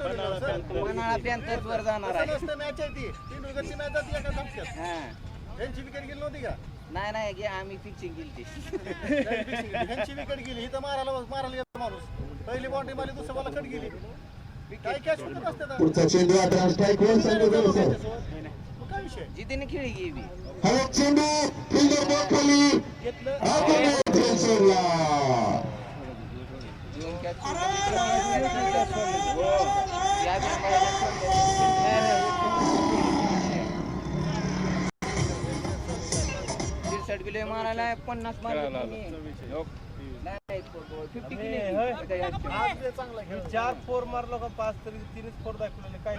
मनाळा Panthers वर जाणार आहे. मॅच आहे ती 3 विकेटची मॅच जाते एका धक्क्यात. यांची विकेट गेली नव्हती का? नाही घे आम्ही फिक्सिंग केली ती. यांची विकेट गेली ही तर मारायला येतो माणूस. पहिली बाउंड्री मारली दुसऱ्या बॉल कट गेली. काय कॅच होत असते पुढचा चेंडू आता स्ट्राइक वन संघ काय विषय जिद्दीने खेळी गेली. हा चेंडू फिल्डर बॉल खाली घेतलं सोडला. किलो मारायला 50 मारला. 4 4 मारलो का 5 तरी 3 4 दाखवलेले काय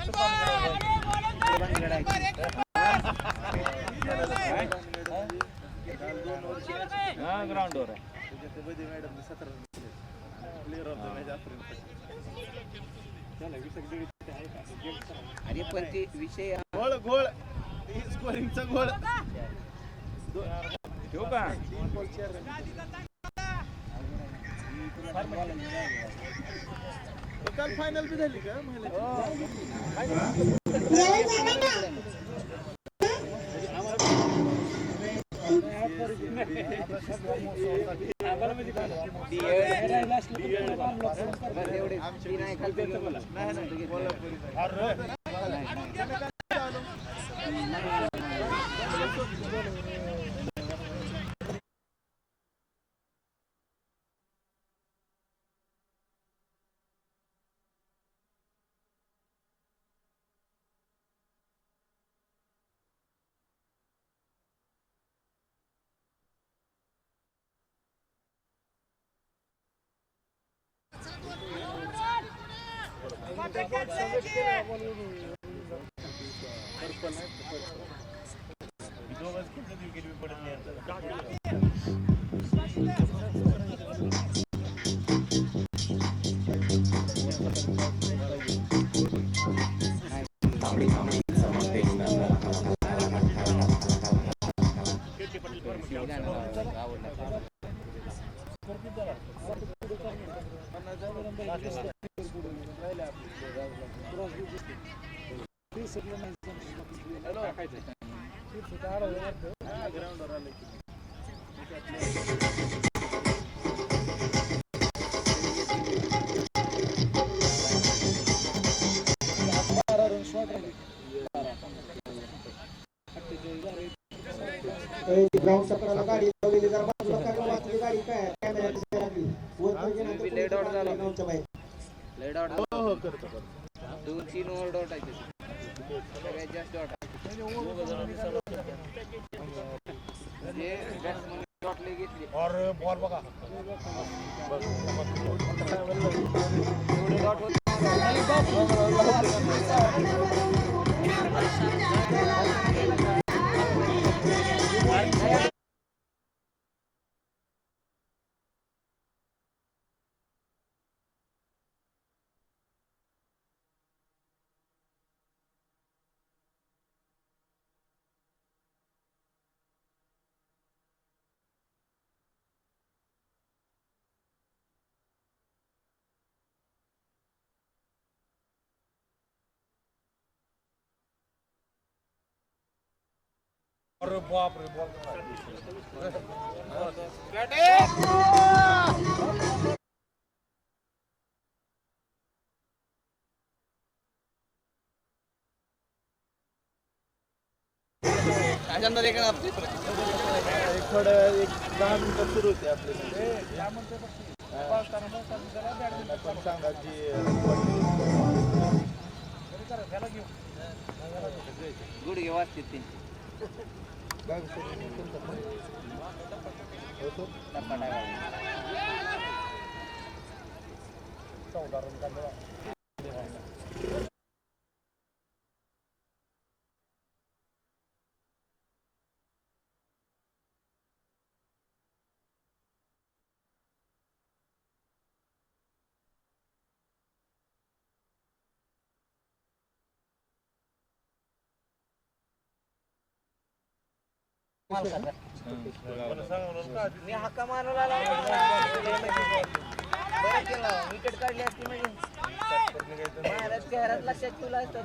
ग्राउंडवर आहे. अरे पण ते विषय गोळ स्कोरिंगचा गोळ ठेवू का? काल फायनल बी झाली का ग्राउंड सकाळला गाडी लावलेली जरा बाजूला काढून वाचली गाडी काय कॅमेरा दिसायला लागली वर म्हणजे नंतर लेट आउट झाला ग्राउंडच्या बाहेर लेट आउट हो करतो 2-3 ओव्हर डॉट आहे सगळ्यात जास्त डॉट म्हणजे बॅट्समन डॉट ले घेतली और बॉल बघा एवढे डॉट होते अरे बाप रे बॉल थोडं 10 मिनिटं सुरू होते आपले पण सांगा जी गुड वाजते ते मी हक्का मारायला विकेट काढली असती म्हणजे महाराज घरात लक्षात ठेवला असतं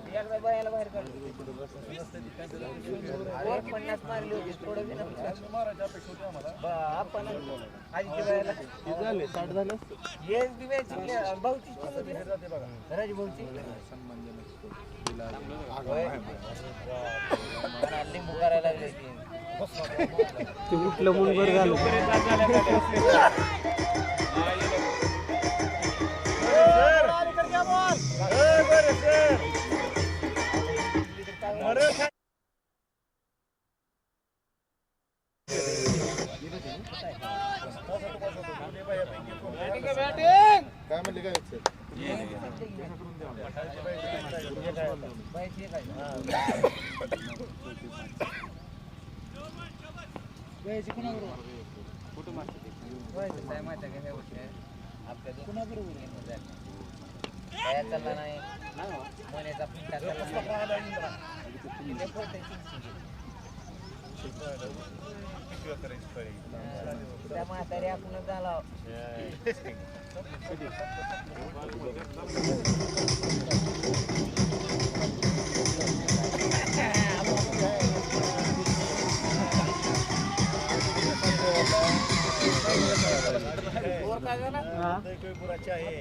एकदा बायाला बाहेर काढलं 50 मारली होती थोडं बी नव्हतं. आपण आधीच्या बायाला झाले 60 झालं हेच बी मॅच भाऊची राजू भाऊची लिंबू करायला लागले ते उठलं म्हणून बरं झालं काय म्हणले काय चालला नाही मण्याचा पिंटा त्या म्हातारी आपणच झाला पुराची आहे